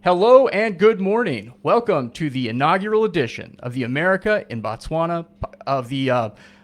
Hello and good morning. Welcome to the inaugural edition of the America in Botswana of the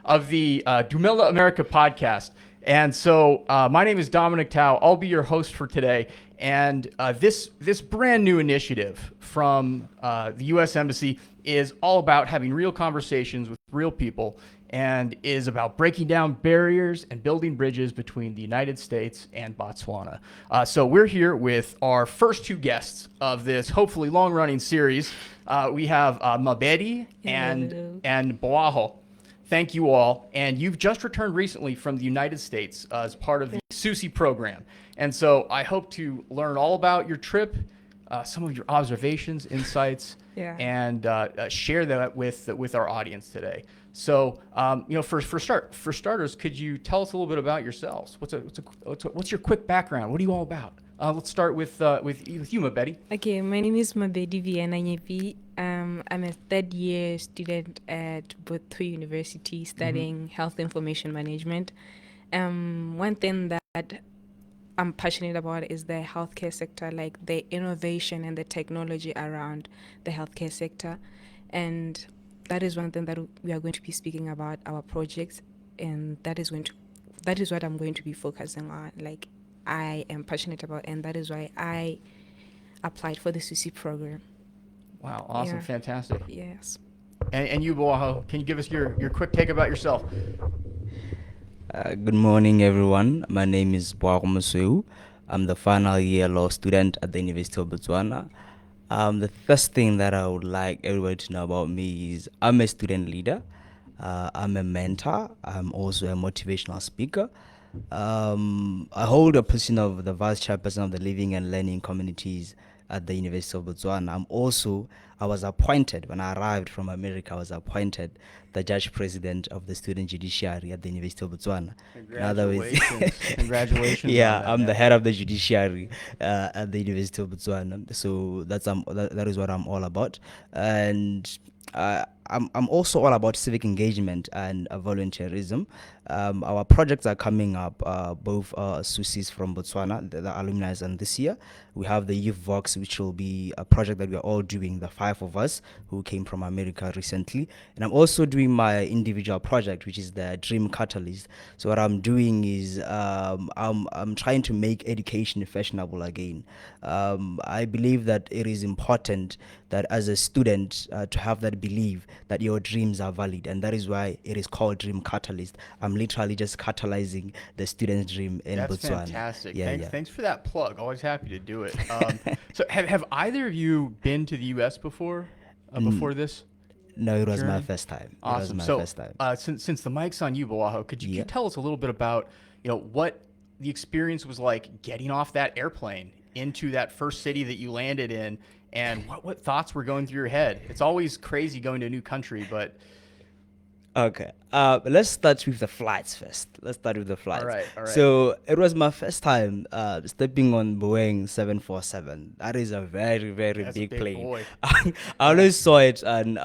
Dumela America podcast. And so my name is Dominic Tao. I'll be your host for today. And this brand new initiative from the U.S. Embassy is all about having real conversations with real people, and is about breaking down barriers and building bridges between the United States and Botswana. So we're here with our first two guests of this hopefully long-running series. We have Mabedi and Boago. Thank you all. And you've just returned recently from the United States as part of the SUSI program. And so I hope to learn all about your trip, some of your observations, insights, and share that with our audience today. So, for starters, could you tell us a little bit about yourselves? What's your quick background? What are you all about? Let's start with you, Mabedi. Okay, my name is Mabedi Nnyepi. I'm a third-year student at Botswana University studying health information management. One thing that I'm passionate about is the healthcare sector, like the innovation and the technology around the healthcare sector. And that is one thing that we are going to be speaking about, our projects, and that is what I'm going to be focusing on. Like, I am passionate about, and that is why I applied for the SUSI program. Wow, awesome, fantastic. Yes. And you, Boago, can you give us your quick take about yourself? Good morning, everyone. My name is Boago Mosweu. I'm the final year law student at the University of Botswana. The first thing that I would like everybody to know about me is I'm a student leader. I'm a mentor. I'm also a motivational speaker. I hold a position of the vice chairperson of the Living and Learning Communities at the University of Botswana. I was appointed, when I arrived from America, I was appointed the judge president of the student judiciary at the University of Botswana. Congratulations. Congratulations. Yeah, I'm the head of the judiciary at the University of Botswana. So that is what I'm all about. And I'm also all about civic engagement and volunteerism. Our projects are coming up, both SUSIs from Botswana, the alumni, and this year we have the Youth Vox, which will be a project that we're all doing, the five of us who came from America recently. And I'm also doing my individual project, which is the Dream Catalyst. So what I'm doing is I'm trying to make education fashionable again. I believe that it is important that as a student to have that belief that your dreams are valid, and that is why it is called Dream Catalyst. I'm literally just catalyzing the student's dream in Botswana. That's fantastic. Thanks for that plug. Always happy to do it. So have either of you been to the U.S. before this? No, it was journey? My first time. Awesome. First time. Since the mic's on you, Boago, could you tell us a little bit about what the experience was like getting off that airplane into that first city that you landed in, and what thoughts were going through your head? It's always crazy going to a new country, but... Okay. Let's start with the flights first. All right. So it was my first time stepping on Boeing 747. That is a very, very big plane. Boy. I always saw it on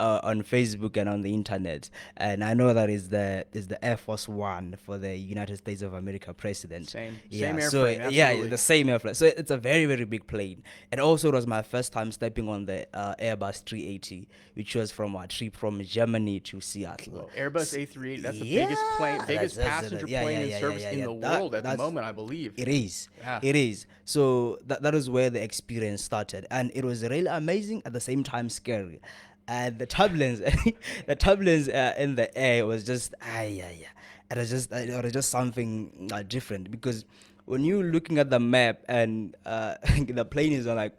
Facebook and on the internet, and I know that is the Air Force One for the United States of America president. Same Yeah. airplane. So Absolutely. the same airplane. So it's a very, very big plane. And also it was my first time stepping on the Airbus 380, which was from a trip from Germany to Seattle. Well, Airbus A380, that's the biggest passenger plane in service in the world at the moment, I believe. It is. Yeah. It is. So that is where the experience started. And it was really amazing, at the same time scary. And the turbulence, in the air was just, it was just something different, because when you're looking at the map and the plane is on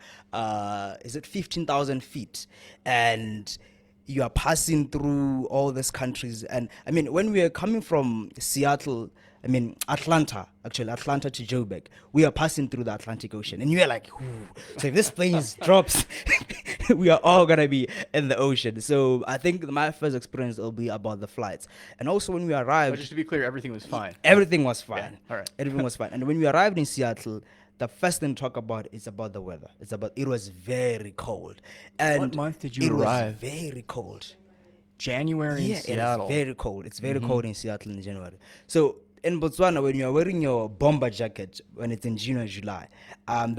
is it 15,000 feet, and you are passing through all these countries. And I mean, when we are coming from Atlanta to Joburg, we are passing through the Atlantic Ocean, and you are like, ooh. So if this plane drops, we are all gonna be in the ocean. So I think my first experience will be about the flights. And also when we arrived, But just to be clear, everything was fine. Everything was fine. Yeah. All right. Everything was fine. And when we arrived in Seattle, the first thing to talk about is about the weather. It was very cold. And What month did you arrive? It was very cold. January in Seattle. It's very cold. It's very cold in Seattle in January. So in Botswana, when you're wearing your bomber jacket when it's in June or July,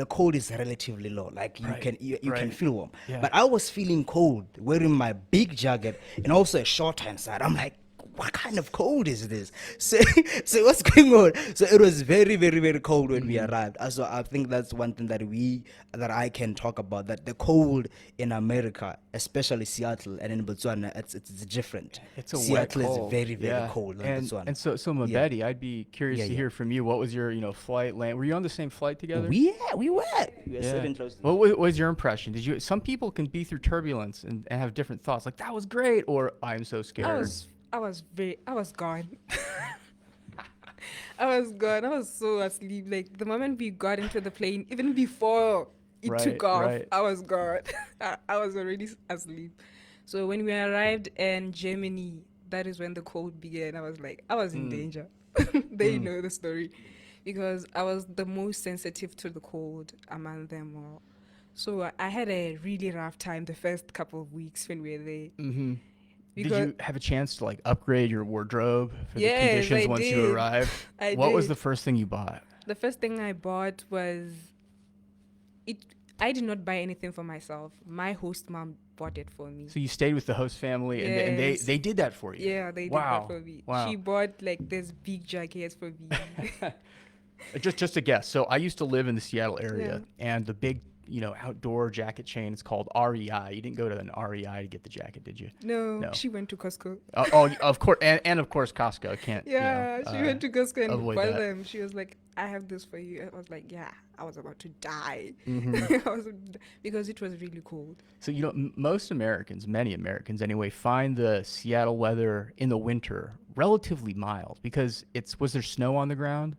the cold is relatively low. Like you can right. feel warm. Yeah. But I was feeling cold wearing my big jacket and also a short inside. I'm like, what kind of cold is this? So what's going on? So it was very, very, very cold when we arrived. So I think that's one thing that I can talk about, that the cold in America, especially Seattle and in Botswana, it's different. It's a Seattle wet cold. is very, very Yeah. cold than And Botswana. and so Mabedi, I'd be curious Yeah, to yeah. hear from you. What was your flight land? Were you on the same flight together? We were Yeah. sitting close to What was your impression? Did you? Some people can be through turbulence and have different thoughts. Like that was great, or I'm so scared. I was gone. I was gone. I was so asleep. Like the moment we got into the plane, even before it Right, took off, right. I was gone. I was already asleep. So when we arrived in Germany, that is when the cold began. I was like, I was in danger. They know the story, because I was the most sensitive to the cold among them all. So I had a really rough time the first couple of weeks when we were there. Mm-hmm. Did Because you have a chance to like upgrade your wardrobe for Yes, the conditions I once you did. arrived? I What was did. the first thing you bought? The first thing I bought was it. I did not buy anything for myself. My host mom bought it for me. So you stayed with the host family, and they Yes. they did that for you. Yeah, they did Wow. that for me. Wow. She bought like this big jackets for me. Just a guess. So I used to live in the Seattle area, and the big outdoor jacket chain, it's called REI. You didn't go to an REI to get the jacket, did you? No, she went to Costco. Of course, and of course Costco. I can't. Yeah, she went to Costco and avoid bought that. them. She was like, "I have this for you." I was like, "Yeah." I was about to die. Because it was really cold. So most Americans, many Americans anyway, find the Seattle weather in the winter relatively mild because was there snow on the ground?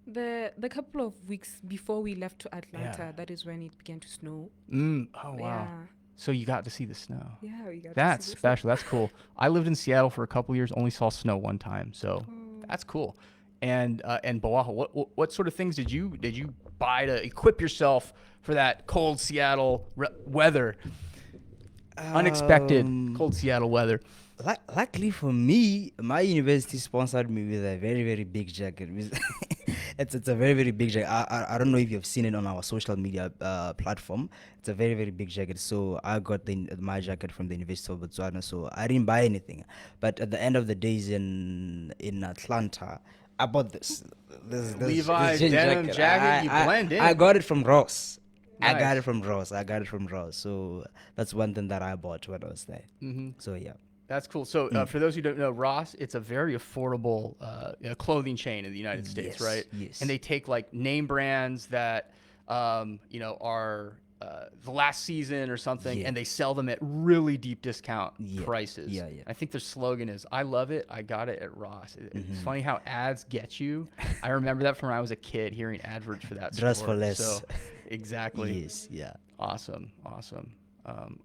The couple of weeks before we left to Atlanta, Yeah. that is when it began to snow. Oh wow. Yeah. So you got to see the snow. Yeah, we got That's to see the special. That's cool. I lived in Seattle for a couple years, only saw snow one time, so that's cool. And Boago, what sort of things did you buy to equip yourself for that cold Seattle weather? Unexpected cold Seattle weather. Luckily for me, my university sponsored me with a very, very big jacket. It's a very, very big jacket. I don't know if you've seen it on our social media platform. It's a very, very big jacket. So I got my jacket from the University of Botswana. So I didn't buy anything. But at the end of the days in Atlanta, I bought this Levi's jean denim jacket. You blend in. I got it from Ross. Nice. I got it from Ross. So that's one thing that I bought when I was there. Mm-hmm. So yeah. That's cool. So for those who don't know, Ross, it's a very affordable clothing chain in the United States, Yes, right? yes. And they take like name brands that are the last season or something, Yeah. and they sell them at really deep discount prices. Yeah. I think their slogan is "I love it, I got it at Ross." It's funny how ads get you. I remember that from when I was a kid, hearing adverts for that. Dress store. for less. So, exactly. Yes, yeah. Awesome.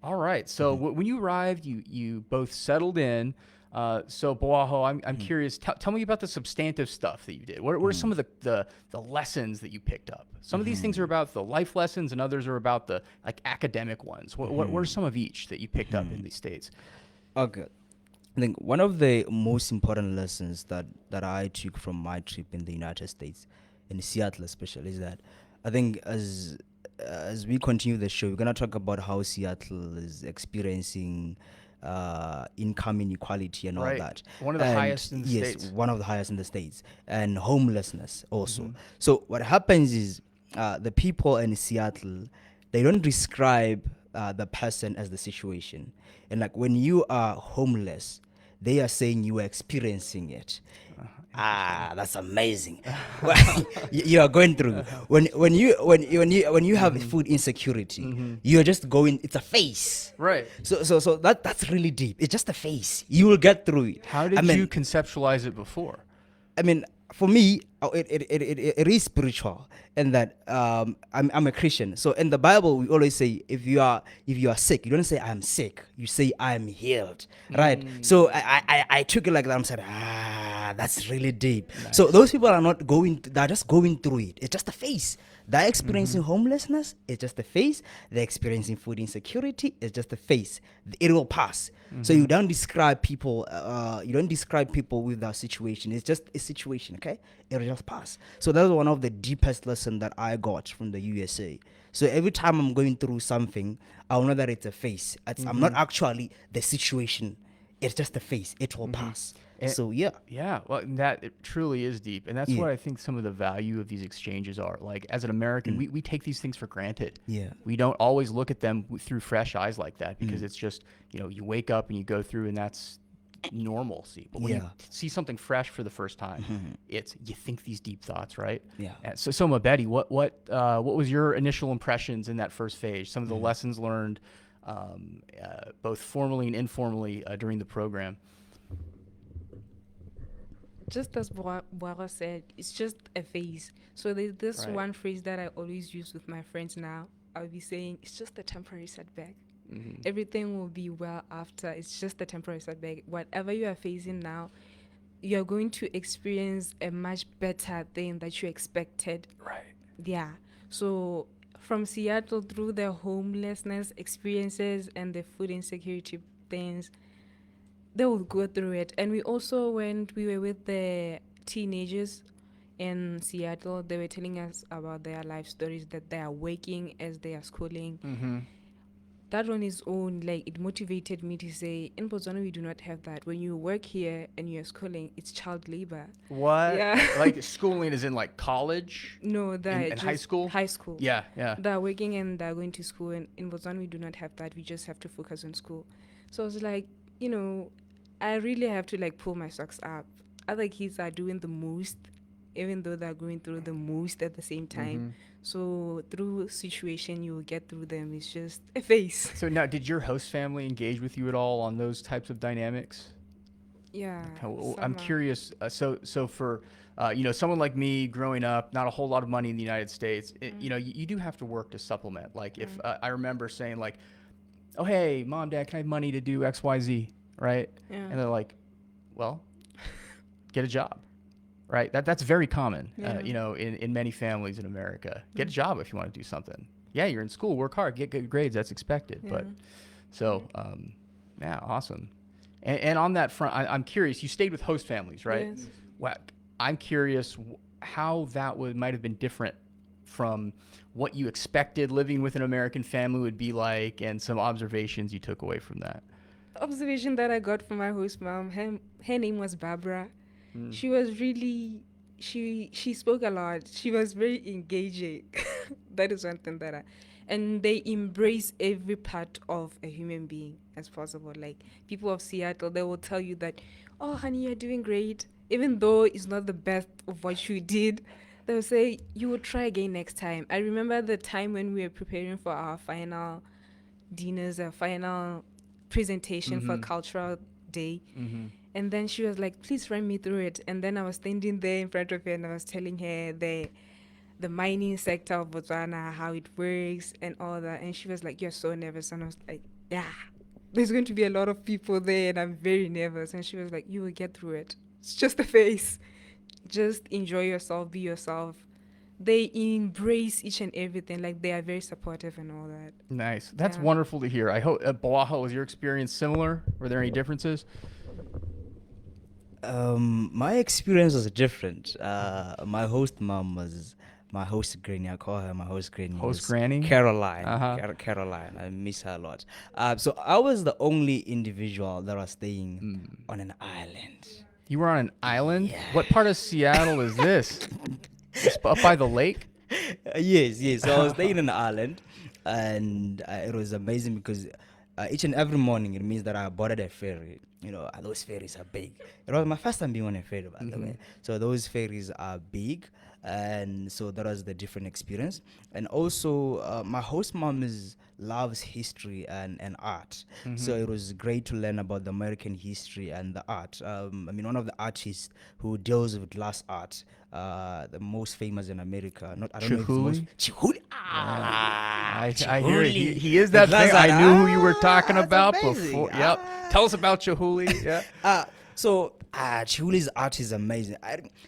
All right. So when you arrived, you both settled in. So Boago, I'm curious. Tell me about the substantive stuff that you did. What are some of the lessons that you picked up? Some of these things are about the life lessons, and others are about the academic ones. What are some of each that you picked up in the States? Okay. I think one of the most important lessons that I took from my trip in the United States, in Seattle especially, is that I think as we continue the show, we're going to talk about how Seattle is experiencing income inequality and all Right. that. One of the highest in the yes, States. one of the highest in the States. And homelessness also. So what happens is the people in Seattle, they don't describe the person as the situation. And like when you are homeless, they are saying you are experiencing it. That's amazing. You are going through when you have food insecurity, you're just going. It's a phase, Right. So that's really deep. It's just a phase. You will get through it. How did you conceptualize it before? I mean, for me, it is spiritual, in that I'm a Christian. So in the Bible, we always say if you are sick, you don't say I'm sick. You say I'm healed, right? So I took it like that. I'm saying, that's really deep. Nice. So those people are not going. They're just going through it. It's just a phase. They're experiencing homelessness, it's just a phase. They're experiencing food insecurity, it's just a phase. It will pass. So you don't describe people. You don't describe people with that situation. It's just a situation, okay? It'll just pass. So that was one of the deepest lessons that I got from the USA. So every time I'm going through something, I'll know that it's a phase. I'm not actually the situation. It's just a phase. It will pass. So yeah. Yeah, well, that it truly is deep, and that's what I think some of the value of these exchanges are. Like, as an American, we take these things for granted. Yeah. We don't always look at them through fresh eyes like that, because it's just, you wake up and you go through, and that's normalcy. But when you see something fresh for the first time, you think these deep thoughts, right? Yeah. So Mabedi, what was your initial impressions in that first phase? Some of the lessons learned, both formally and informally, during the program. Just as Boago said, it's just a phase. So there's this one phrase that I always use with my friends now. I'll be saying, it's just a temporary setback. Everything will be well after. It's just a temporary setback. Whatever you are facing now, you're going to experience a much better thing that you expected. Right. Yeah. So from Seattle, through the homelessness experiences and the food insecurity things, they will go through it. And we also, when we were with the teenagers in Seattle, they were telling us about their life stories, that they are working as they are schooling. That on its own, like, it motivated me to say, in Botswana, we do not have that. When you work here and you're schooling, it's child labor. What? Yeah. Like, schooling is in, like, college? No, they're in high school? High school. Yeah. They're working and they're going to school. And in Botswana, we do not have that. We just have to focus on school. So I was like, I really have to, like, pull my socks up. Other kids are doing the most, even though they're going through the most at the same time. So through situation, you will get through them. It's just a phase. So now, did your host family engage with you at all on those types of dynamics? Yeah. I'm curious. So for someone like me growing up, not a whole lot of money in the United States, you do have to work to supplement. Like, if I remember saying, like, oh, hey, Mom, Dad, can I have money to do X, Y, Z? Right? Yeah. And they're like, well, get a job. Right? That's very common, in many families in America. Get a job if you want to do something. Yeah, you're in school, work hard, get good grades. That's expected. Yeah. But so, awesome. And on that front, I'm curious. You stayed with host families, right? Yes. Well, I'm curious how that might have been different from what you expected living with an American family would be like, and some observations you took away from that. Observation that I got from my host mom, her name was Barbara. She was really, she spoke a lot. She was very engaging. That is one thing and they embrace every part of a human being as possible. Like, people of Seattle, they will tell you that, oh, honey, you're doing great. Even though it's not the best of what you did, they'll say, you will try again next time. I remember the time when we were preparing for our final dinners, our final presentation for cultural day. And then she was like, please run me through it. And then I was standing there in front of her and I was telling her the mining sector of Botswana, how it works and all that. And she was like, you're so nervous. And I was like, yeah, there's going to be a lot of people there and I'm very nervous. And she was like, you will get through it. It's just a phase. Just enjoy yourself, be yourself. They embrace each and everything. Like, they are very supportive and all that. Nice. That's wonderful to hear. I hope, Boago, was your experience similar? Were there any differences? My experience was different. My host mom was my host granny. I call her my host granny. Host granny? Caroline. Uh-huh. Caroline. I miss her a lot. So I was the only individual that was staying on an island. You were on an island? Yeah. What part of Seattle is this? Just up by the lake? Yes. So I was staying on an island, and it was amazing because each and every morning it means that I boarded a ferry. Those ferries are big. It was my first time being on a ferry, by the way. So those ferries are big, and so that was the different experience. And also, my host mom loves history and art. So it was great to learn about the American history and the art. One of the artists who deals with glass art, the most famous in America. Chihuly? I hear it. Chihuly. He is that thing. I knew who you were talking about amazing. before. Yep. Tell us about Chihuly. Yeah. So Chihuly's art is amazing.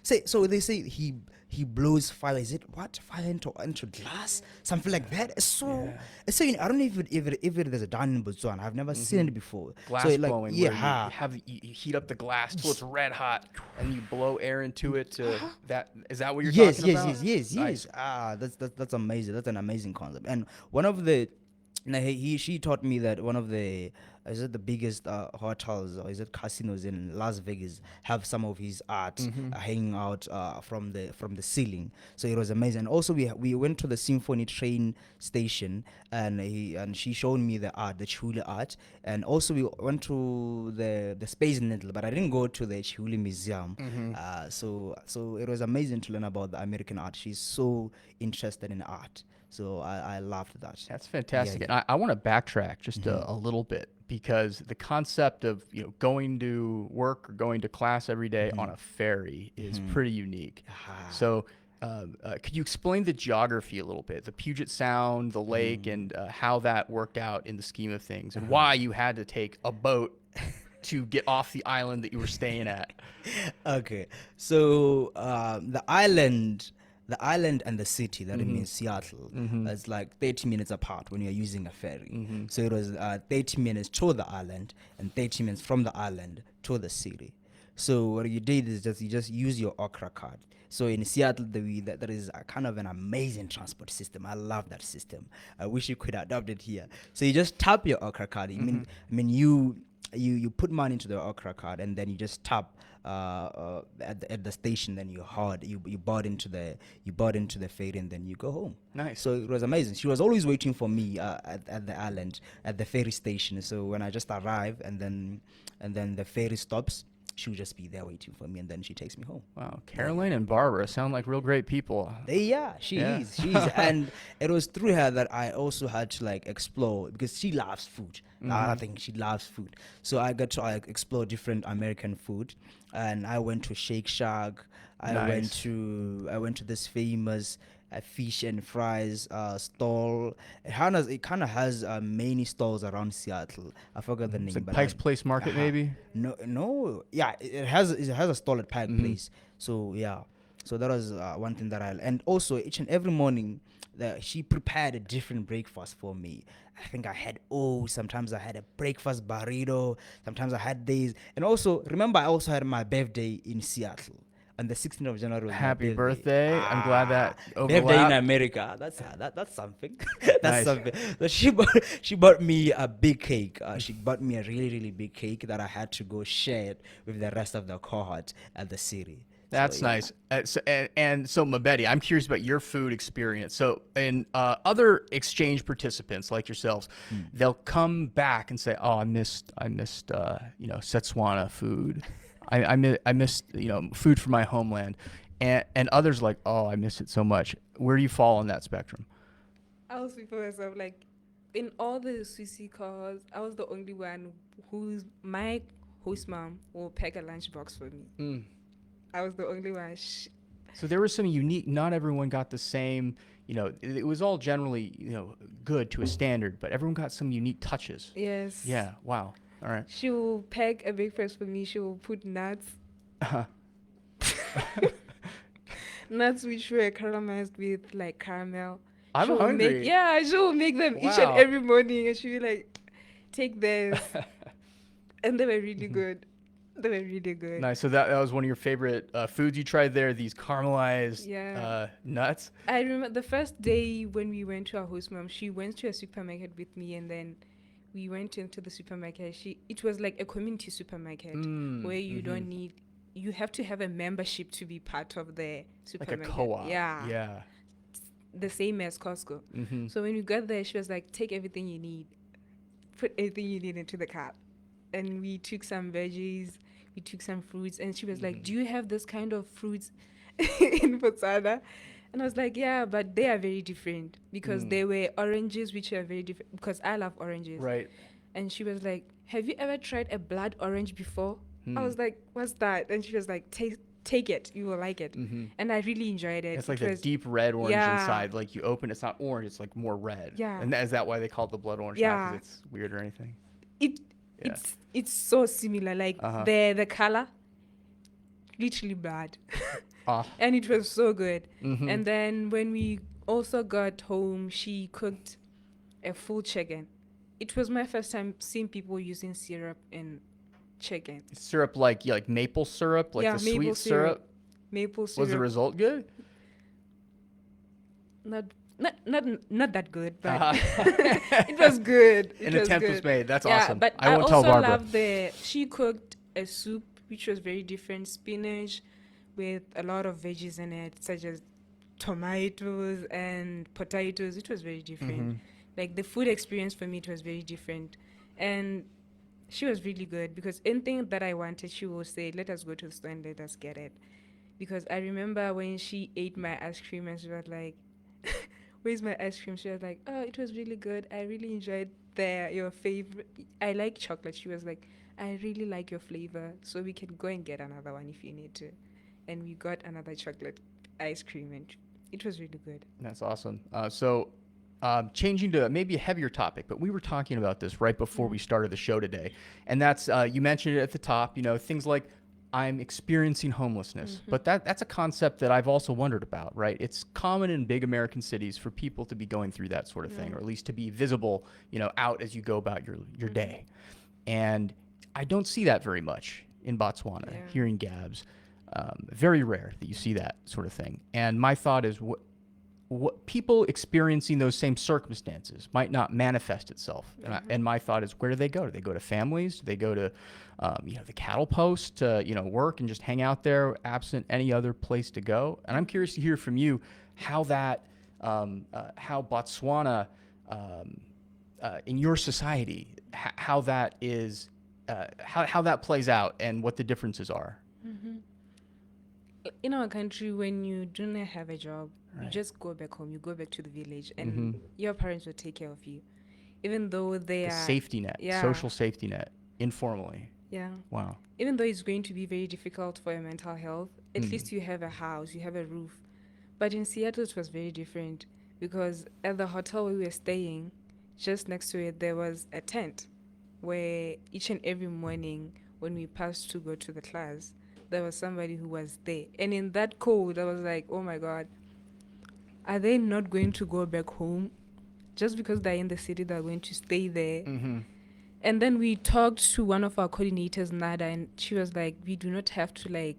They say he blows fire. Is it what? Fire into glass? Something like that. It's so I don't know if it is done in Botswana. I've never seen it before. Glass so blowing, yeah, where you heat up the glass till it's red hot, and you blow air into it. Is that what you're talking about? Yes. Nice. That's amazing. That's an amazing concept. And one of the, she taught me that one of the, is it the biggest hotels or is it casinos in Las Vegas have some of his art hanging out from the ceiling. So it was amazing. And also we went to the symphony train station, and she showed me the art, the Chule art. And also we went to the Space Needle, but I didn't go to the Chule Museum. So it was amazing to learn about the American art. She's so interested in art. So I loved that. That's fantastic. And I want to backtrack just a little bit, because the concept of going to work or going to class every day on a ferry is pretty unique. So could you explain the geography a little bit, the Puget Sound, the lake, and how that worked out in the scheme of things, and why you had to take a boat to get off the island that you were staying at? Okay, so the island and the city, that it means Seattle, that's like 30 minutes apart when you're using a ferry. So it was 30 minutes to the island and 30 minutes from the island to the city. So what you did is you just use your Okra card. So in Seattle, there is a kind of an amazing transport system. I love that system. I wish you could adopt it here. So you just tap your Okra card. You put money into the Okra card, and then you just tap at the station. Then you bought into the ferry, and then you go home. Nice. So it was amazing. She was always waiting for me at the island, at the ferry station. So when I just arrive, and then the ferry stops, she would just be there waiting for me, and then she takes me home. Wow, Caroline and Barbara sound like real great people. She is. And it was through her that I also had to explore, because she loves food. I think she loves food. So I got to explore different American food, and I went to Shake Shack. I went to this famous fish and fries stall. It kind of has many stalls around Seattle. I forgot the name. Like but Pike's Place Market, maybe? No. Yeah, it has a stall at Pike Place. So yeah. So that was one thing and also each and every morning she prepared a different breakfast for me. I think sometimes I had a breakfast burrito. Sometimes I had days. And also, remember, I also had my birthday in Seattle. On the 16th of January was Happy my birthday. I'm glad that overlapped. Birthday in America. That's something. That's Nice. something. So she bought me a big cake. She bought me a really, really big cake that I had to go share it with the rest of the cohort at the city. That's nice. So Mabedi, I'm curious about your food experience. So, and other exchange participants like yourselves, they'll come back and say, "Oh, I missed, Setswana food. I missed, food from my homeland," and others like, "Oh, I miss it so much." Where do you fall on that spectrum? I was for myself, in all the SUSI calls, I was the only one my host mom will pack a lunchbox for me. I was the only one. So there was some unique, not everyone got the same, it was all generally, good to a standard, but everyone got some unique touches. Yes. Yeah. Wow. All right. She will pack a breakfast for me. She will put nuts. Nuts which were caramelized with caramel. I'm hungry. She will make them each and Wow. every morning, and she will take this. And they were really good. They were really good. Nice. So that was one of your favorite foods you tried there, these caramelized nuts? I remember the first day when we went to our host mom, she went to a supermarket with me, and then we went into the supermarket. It was like a community supermarket where you have to have a membership to be part of the supermarket. Like a co-op. Yeah. Yeah. The same as Costco. So when we got there, she was like, take everything you need. Put everything you need into the cart. And we took some veggies, we took some fruits, and she was like, do you have this kind of fruits in Botswana? And I was like, yeah, but they are very different, because there were oranges which are very different, because I love oranges. Right. And she was like, have you ever tried a blood orange before? I was like, what's that? And she was like, take it, you will like it. And I really enjoyed it. It's like a deep red orange inside. Like you open, it's not orange, it's like more red. Yeah. And is that why they call it the blood orange? Yeah. Not 'cause it's weird or anything? It's so similar, the color, literally blood. and it was so good. Mhm. And then when we also got home, she cooked a full chicken. It was my first time seeing people using syrup in chicken. Syrup like maple syrup, like the maple sweet syrup. Maple syrup. Was the result good? Not not that good, but Uh-huh. it was good. An attempt was made. That's yeah, awesome. But I won't tell also Barbara. love she cooked a soup which was very different, spinach with a lot of veggies in it, such as tomatoes and potatoes. It was very different. Mhm. Like the food experience for me, it was very different, and she was really good because anything that I wanted, she would say, "Let us go to the store and let us get it." Because I remember when she ate my ice cream and she was like, "Where's my ice cream?" She was like, "Oh, it was really good. I really enjoyed your favorite. I like chocolate." She was like, "I really like your flavor, so we can go and get another one if you need to." And we got another chocolate ice cream, and it was really good. That's awesome. Changing to maybe a heavier topic, but we were talking about this right before we started the show today, and that's you mentioned it at the top. You know, things like I'm experiencing homelessness, but that's a concept that I've also wondered about. Right? It's common in big American cities for people to be going through that sort of thing, or at least to be visible, you know, out as you go about your day. And I don't see that very much in Botswana. Yeah. Here in Gabs, very rare that you see that sort of thing. And my thought is, what people experiencing those same circumstances might not manifest itself. And my thought is, where do they go? Do they go to families? Do they go to, the cattle post to, work and just hang out there absent any other place to go? And I'm curious to hear from you how that, how Botswana, in your society, how that is, how that plays out and what the differences are. In our country, when you do not have a job, you Right. just go back home. You go back to the village, and your parents will take care of you, even though they The are safety net, Yeah. social safety net, informally. Yeah. Wow. Even though it's going to be very difficult for your mental health, at least you have a house, you have a roof. But in Seattle, it was very different because at the hotel where we were staying, just next to it, there was a tent where each and every morning when we passed to go to the class, there was somebody who was there. And in that cold, I was like, oh my God, are they not going to go back home? Just because they're in the city, they're going to stay there. Mm-hmm. And then we talked to one of our coordinators, Nada, and she was like, we do not have to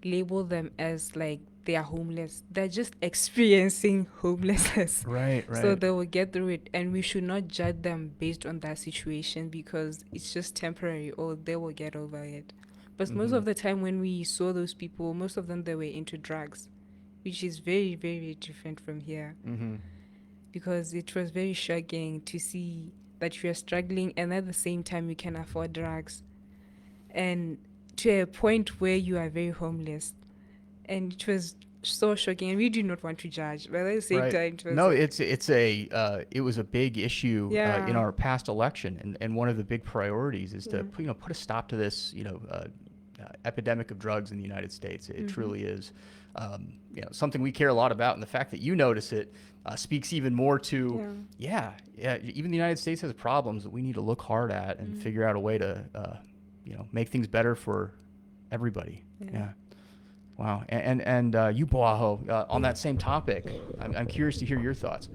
label them as they are homeless. They're just experiencing homelessness. Right. So they will get through it, and we should not judge them based on that situation because it's just temporary, or they will get over it. But most of the time when we saw those people, most of them, they were into drugs, which is very, very different from here. Mm-hmm. Because it was very shocking to see that you are struggling and at the same time you can afford drugs, and to a point where you are very homeless. And it was so shocking, and we do not want to judge, but at the same time it was No, it was a big issue Yeah. in our past election, and one of the big priorities is to put a stop to this epidemic of drugs in the United States. It truly is something we care a lot about, and the fact that you notice it speaks even more to even the United States has problems that we need to look hard at and figure out a way to make things better for everybody. Yeah. Wow. And you, Boago, on that same topic, I'm curious to hear your thoughts.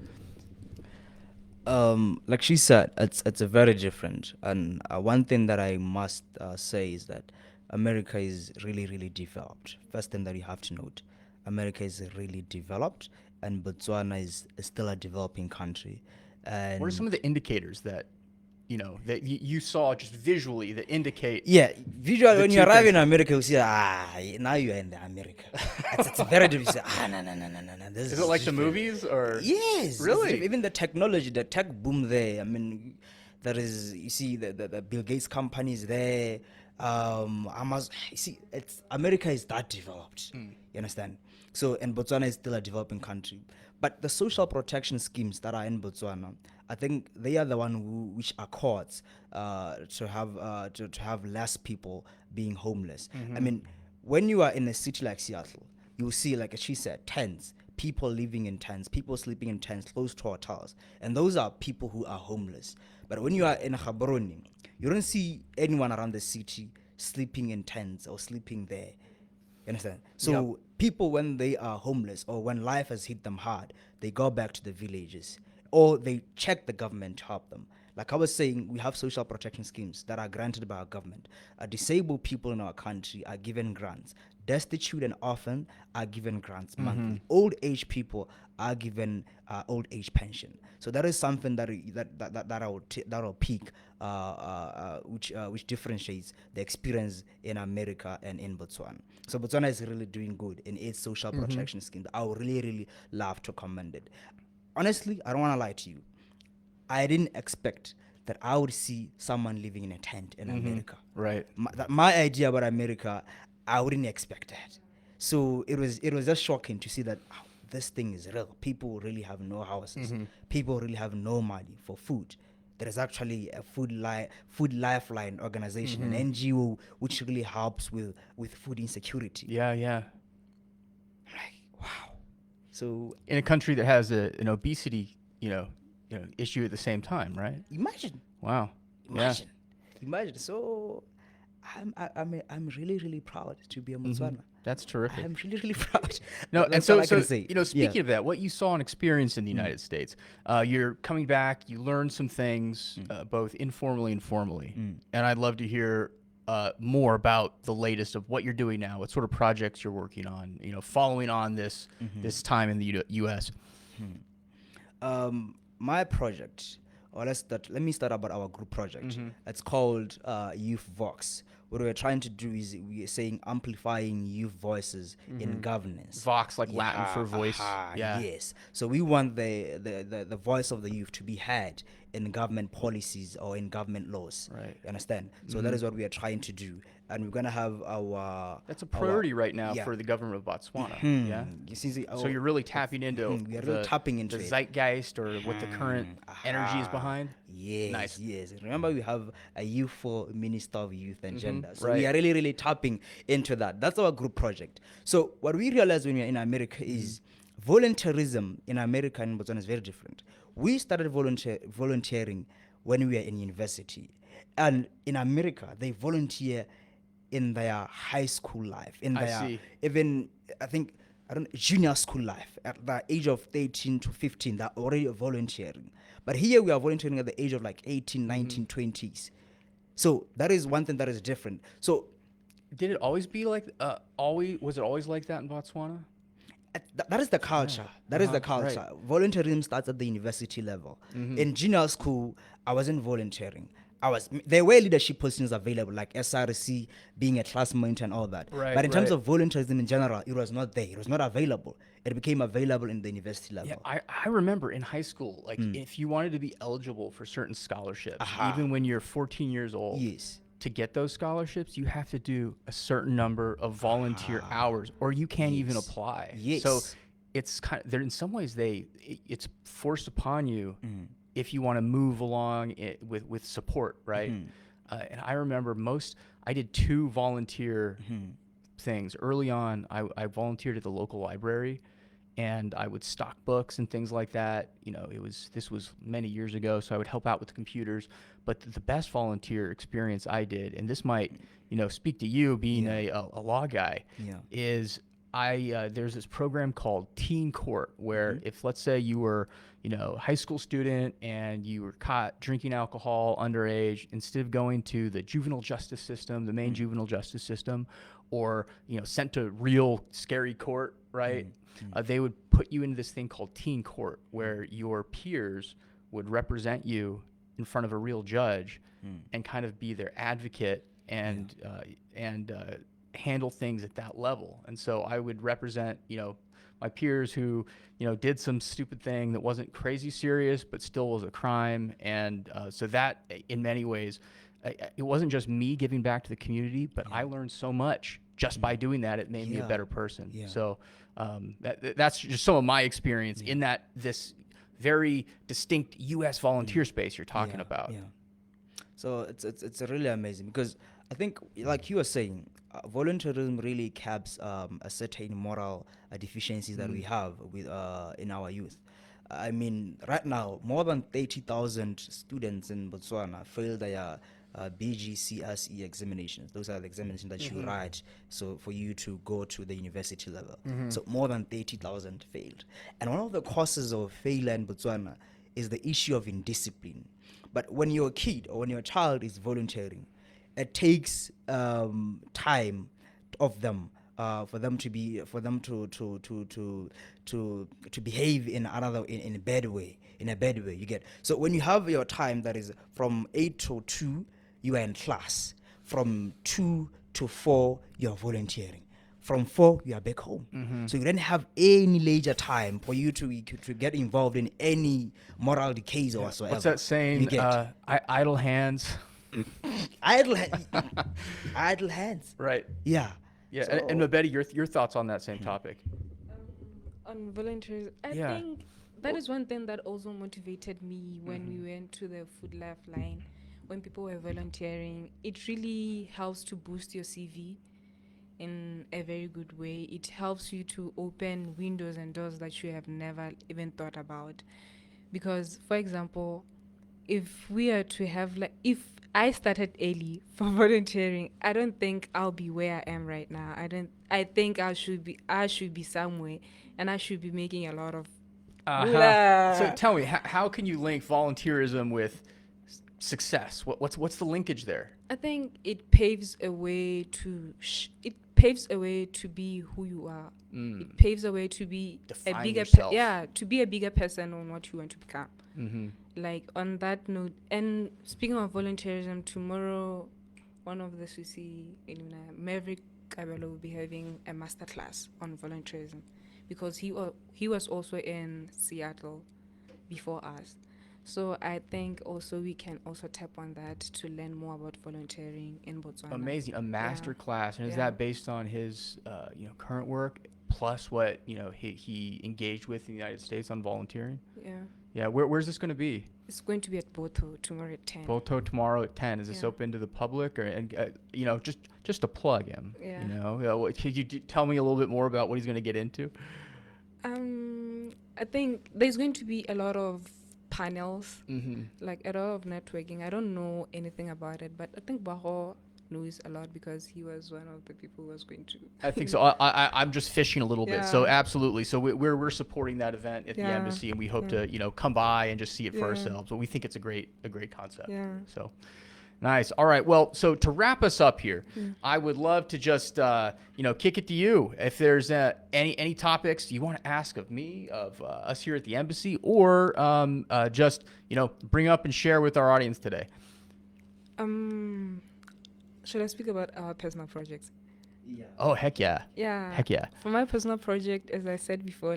Like she said, it's a very different. And one thing that I must say is that America is really, really developed. First thing that you have to note, America is really developed, and Botswana is still a developing country. And What are some of the indicators that that you saw just visually that indicate? yeah, visually when two you arrive things. in America, you see, now you are in the America. it's very different. You say, no. This Is it like the different." movies or? Yes. it's Really? different. Even the technology, the tech boom there. I mean, there is, you see, the Bill Gates companies there. You see, America is that developed. You understand? So, and Botswana is still a developing country. But the social protection schemes that are in Botswana, I think they are the one which accords to have less people being homeless. I mean, when you are in a city like Seattle, you will see, like she said, tents, people living in tents, people sleeping in tents close to hotels, and those are people who are homeless. But when you are in Gaborone, you don't see anyone around the city sleeping in tents or sleeping there. You understand? So people, when they are homeless or when life has hit them hard, they go back to the villages or they check the government to help them. Like I was saying, we have social protection schemes that are granted by our government. Disabled people in our country are given grants. Destitute and orphan are given grants monthly. Old age people are given old age pension. So that is something that will peak, which differentiates the experience in America and in Botswana. So Botswana is really doing good in its social protection scheme. I would really love to commend it. Honestly, I don't want to lie to you. I didn't expect that I would see someone living in a tent in America. Right. My idea about America, I wouldn't expect that. So it was just shocking to see that this thing is real. People really have no houses. People really have no money for food. There is actually a food lifeline organization, an NGO, which really helps with food insecurity. Yeah. Like, wow. So In a country that has an obesity, issue at the same time, right? imagine. Wow. Imagine. So I'm really proud to be a Botswana. That's terrific. I'm really proud. No, and That's so all I can say. speaking of that, what you saw and experienced in the United States, you're coming back. You learned some things, both informally and formally, and I'd love to hear more about the latest of what you're doing now. What sort of projects you're working on? Following on this time in the U.S. My project, or let me start about our group project. It's called Youth Vox. What we're trying to do is we're saying amplifying youth voices in governance. Vox, like Latin for voice. Yeah. Yes. So we want the voice of the youth to be heard in government policies or in government laws. Right. You understand? So that is what we are trying to do. And we're going to have our... That's a priority right now for the government of Botswana. Yeah. You see, So you're really tapping into we are really tapping into the it. zeitgeist or what the current energy is behind. Yes, Nice. yes. Remember, we have a youthful minister of youth and gender. So right. we are really tapping into that. That's our group project. So what we realized when we were in America is volunteerism in America and Botswana is very different. We started volunteering when we were in university. And in America, they volunteer in their high school life, in their even, junior school life. At the age of 13 to 15, they're already volunteering. But here we are volunteering at the age of like 18, 19, 20s. So that is one thing that is different. So did it always be like was it always like that in Botswana? That is the culture. That is the culture. Right. Volunteerism starts at the university level. In junior school, I wasn't volunteering. There were leadership positions available, like SRC, being a class monitor and all that. Right, but in terms of volunteerism in general, it was not there. It was not available. It became available in the university level. Yeah, I remember in high school, like if you wanted to be eligible for certain scholarships, even when you're 14 years old, yes. To get those scholarships, you have to do a certain number of volunteer hours, or you can't even apply. Yes. So it's kind of, there in some ways it's forced upon you if you want to move along with support, right? And I remember I did 2 volunteer things early on. I volunteered at the local library, and I would stock books and things like that. This was many years ago, so I would help out with the computers. But the best volunteer experience I did, and this might, speak to you being a law guy, is there's this program called Teen Court, where if, let's say, you were, high school student and you were caught drinking alcohol underage, instead of going to the juvenile justice system, the main juvenile justice system, or, sent to real scary court, right? They would put you into this thing called Teen Court, where your peers would represent you in front of a real judge and kind of be their advocate and handle things at that level. And so I would represent, my peers who, did some stupid thing that wasn't crazy serious, but still was a crime. And so that, in many ways, it wasn't just me giving back to the community, but I learned so much just by doing that. It made me a better person. Yeah. So that's just some of my experience in this very distinct U.S. volunteer space you're talking about. Yeah. So it's really amazing because I think, like you were saying, volunteerism really caps a certain moral deficiencies that we have with in our youth. I mean, right now, more than 30,000 students in Botswana fail their BGCSE examinations. Those are the examinations that you write so for you to go to the university level. So more than 30,000 failed. And one of the causes of failure in Botswana is the issue of indiscipline. But when your kid or when your child is volunteering, it takes time of them for them to behave in a bad way, you get. So when you have your time that is from 8 to 2, you are in class. From 2 to 4, you are volunteering. From 4, you are back home. So you don't have any leisure time for you to get involved in any moral decays or whatsoever. What's that saying? Idle hands. Idle hands. Right. Yeah. Yeah. So- and Mabedi, your thoughts on that same topic? On volunteers, I Yeah. think that is one thing that also motivated me when we went to the Food Lifeline. When people were volunteering, it really helps to boost your CV in a very good way. It helps you to open windows and doors that you have never even thought about. Because, for example, if we are to have if I started early for volunteering, I don't think I'll be where I am right now. I think I should be somewhere, and I should be making a lot of So tell me, how can you link volunteerism with success? What's the linkage there? I think it paves a way to be who you are. It paves a way to be Define a bigger yourself. to be a bigger person on what you want to become. Like on that note, and speaking of volunteerism, tomorrow one of the SUSI alumni, Maverick Kabelo, will be having a masterclass on volunteerism because he was also in Seattle before us. So I think also we can also tap on that to learn more about volunteering in Botswana. Amazing, a master class, and is Yeah. that based on his current work plus what he engaged with in the United States on volunteering? Yeah. Yeah, where's this going to be? It's going to be at Boto tomorrow at 10. Boto tomorrow at 10. Is this Yeah. open to the public, or just to plug him? Yeah. Could you tell me a little bit more about what he's going to get into? I think there's going to be a lot of panels, like a lot of networking. I don't know anything about it, but I think Baho knows a lot because he was one of the people who was going to. I think so. I'm just fishing a little bit. So Yeah. absolutely. So we're supporting that event at the Yeah. embassy, and we hope to come by and just see it for Yeah. ourselves. But we think it's a great concept. Yeah. So nice. All right. Well, so to wrap us up here, I would love to just kick it to you. If there's any topics you want to ask of me, of us here at the embassy, or just bring up and share with our audience today. Should I speak about our personal projects? Yeah. Oh heck yeah. Yeah. Heck yeah. For my personal project, as I said before,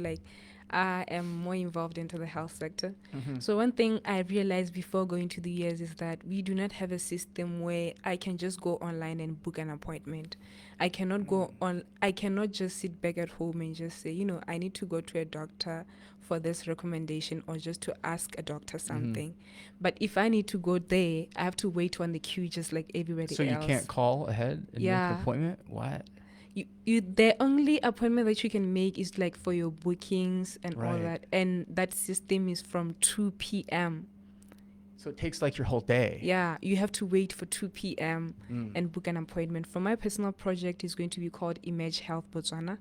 I am more involved into the health sector. So one thing I realized before going to the years is that we do not have a system where I can just go online and book an appointment. I cannot just sit back at home and just say, I need to go to a doctor for this recommendation or just to ask a doctor something. But if I need to go there, I have to wait on the queue just like everybody So else. you can't call ahead and make Yeah. an appointment? What? The only appointment that you can make is like for your bookings and all Right. that, and that system is from 2 p.m. So it takes like your whole day. Yeah, you have to wait for 2 p.m. and book an appointment. For my personal project, is going to be called Image Health Botswana.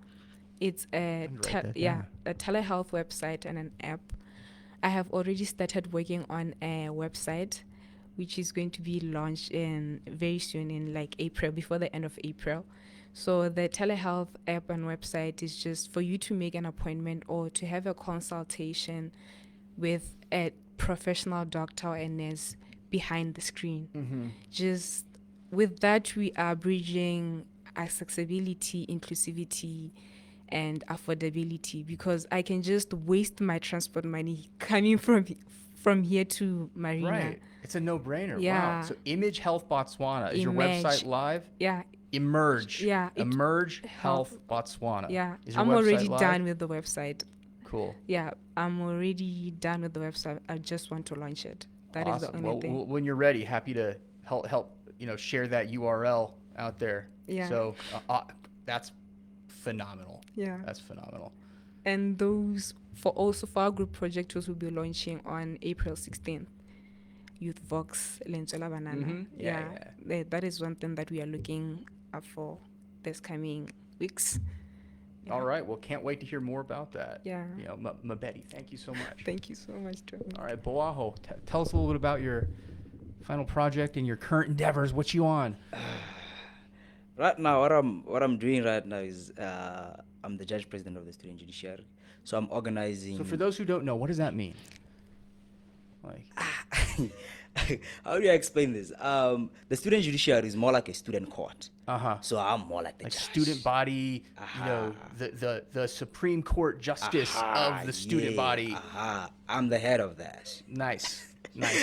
It's a I'm gonna write that down. a telehealth website and an app. I have already started working on a website, which is going to be launched in very soon in like April, before the end of April. So the telehealth app and website is just for you to make an appointment or to have a consultation with a professional doctor or a nurse behind the screen. Just with that, we are bridging accessibility, inclusivity, and affordability, because I can just waste my transport money coming from here to Marina. Right. It's a no-brainer. Yeah. Wow. So Image Health Botswana, is your Image. website live? Yeah, Emerge. Yeah, Emerge Health Botswana. yeah. Is your I'm website already live? done with the website. Cool. Yeah, I'm already done with the website. I just want to launch it. That is Awesome. the only Well, thing. when you're ready, happy to help share that URL out there. Yeah. So that's phenomenal. Yeah. That's phenomenal. And those for our group project, those will be launching on April 16th. Youth Vox Lentswela Banana. Mhm. Yeah. That is one thing that we are looking up for this coming weeks. All right. Well, can't wait to hear more about that. Yeah. You know, Mabedi, thank you so much. Thank you so much, Trevor. All right, Boago, tell us a little bit about your final project and your current endeavors. What you on? Right now, what I'm doing right now is I'm the judge president of the student judiciary, so I'm organizing. So for those who don't know, what does that mean? Like, how do I explain this? The student judiciary is more like a student court. So I'm more like the like judge. student body, you know, the Supreme Court justice of the student body. I'm the head of that. Nice.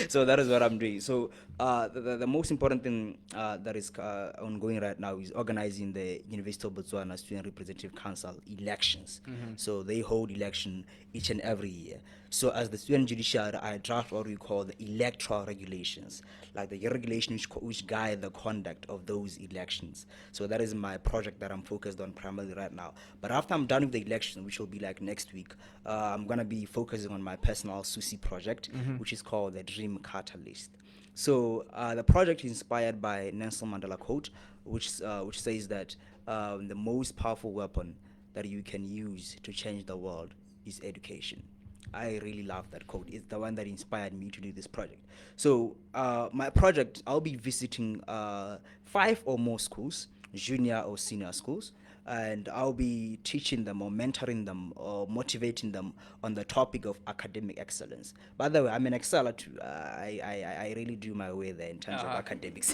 So that is what I'm doing. So the most important thing that is ongoing right now is organizing the University of Botswana Student Representative Council elections. So they hold election each and every year. So as the student judiciary, I draft what we call the electoral regulations, like the regulations which guide the conduct of those elections. So that is my project that I'm focused on primarily right now. But after I'm done with the election, which will be like next week, I'm going to be focusing on my personal SUSI project, which is called the Dream Catalyst. So the project is inspired by Nelson Mandela quote, which says that the most powerful weapon that you can use to change the world is education. I really love that quote. It's the one that inspired me to do this project. So my project, I'll be visiting 5 or more schools, junior or senior schools, and I'll be teaching them or mentoring them or motivating them on the topic of academic excellence. By the way, I'm an exceller too. I really do my way there in terms of academics.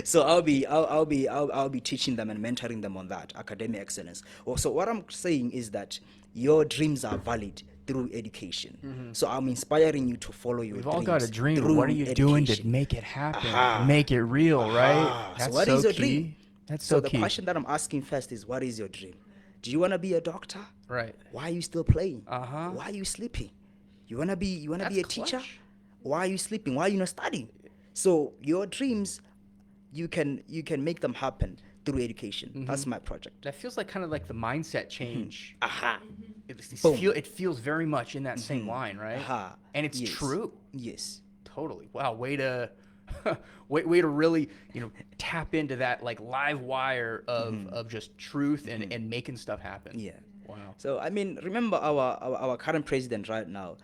So I'll be teaching them and mentoring them on that academic excellence. So what I'm saying is that your dreams are valid through education. So I'm inspiring you to follow your We've dreams. all got a dream. But through what are you doing to education. make it happen? Make it real, right? So That's what so is your key. dream? That's So so the key. question that I'm asking first is, what is your dream? Do you want to be a doctor? Right. Why are you still playing? Uh-huh. Why are you sleeping? You wanna be a That's teacher? clutch. Why are you sleeping? Why are you not studying? So your dreams, you can make them happen through education. That's my project. That feels like kind of like the mindset change. Boom. It feels very much in that same line, right? And it's Yes. true. Yes. Totally. Wow. Way to way to really, you know, tap into that like live wire of just truth and making stuff happen. Yeah. Wow. So I mean, remember our current president right now,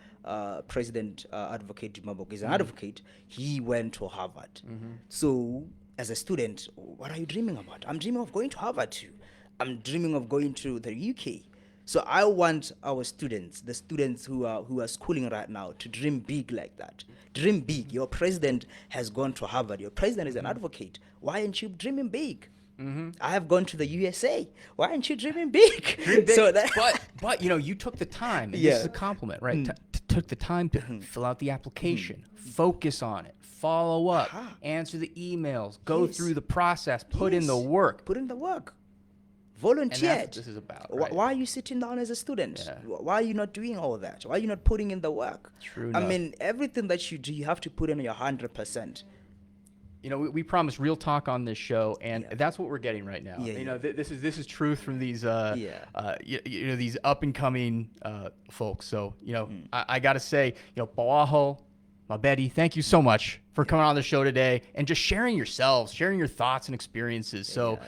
President Advocate Dumela is an advocate. He went to Harvard. So as a student, what are you dreaming about? I'm dreaming of going to Harvard too. I'm dreaming of going to the UK. So I want our students, the students who are schooling right now, to dream big like that. Dream big. Your president has gone to Harvard. Your president is an advocate. Why aren't you dreaming big? I have gone to the USA. Why aren't you dreaming big? So that but you know, you took the time. And Yeah. This is a compliment, right? Took the time to fill out the application, focus on it, follow up, answer the emails, go Yes. through the process, put in the work. Put in the work. And Volunteer. that's what this is about. Right? Why are you sitting down as a student? Yeah. Why are you not doing all that? Why are you not putting in the work? True I enough. mean, everything that you do, you have to put in your 100%. You know, we promised real talk on this show, and Yeah. that's what we're getting right now. Yeah, you yeah. know, this is truth from these you know, these up and coming folks. So you know, I got to say, you know, Boago, Mabedi, thank you so much for coming on the show today and just sharing yourselves, sharing your thoughts and experiences. So.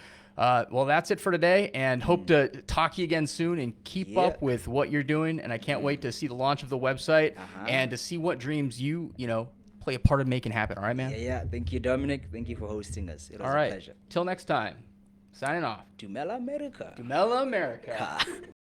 Well, that's it for today, and hope to talk to you again soon and keep up with what you're doing. And I can't wait to see the launch of the website and to see what dreams you know, play a part of making happen. All right, man? Yeah. Thank you, Dominic. Thank you for hosting us. It was All a right. pleasure. Till next time. Signing off. Dumela America. Dumela America.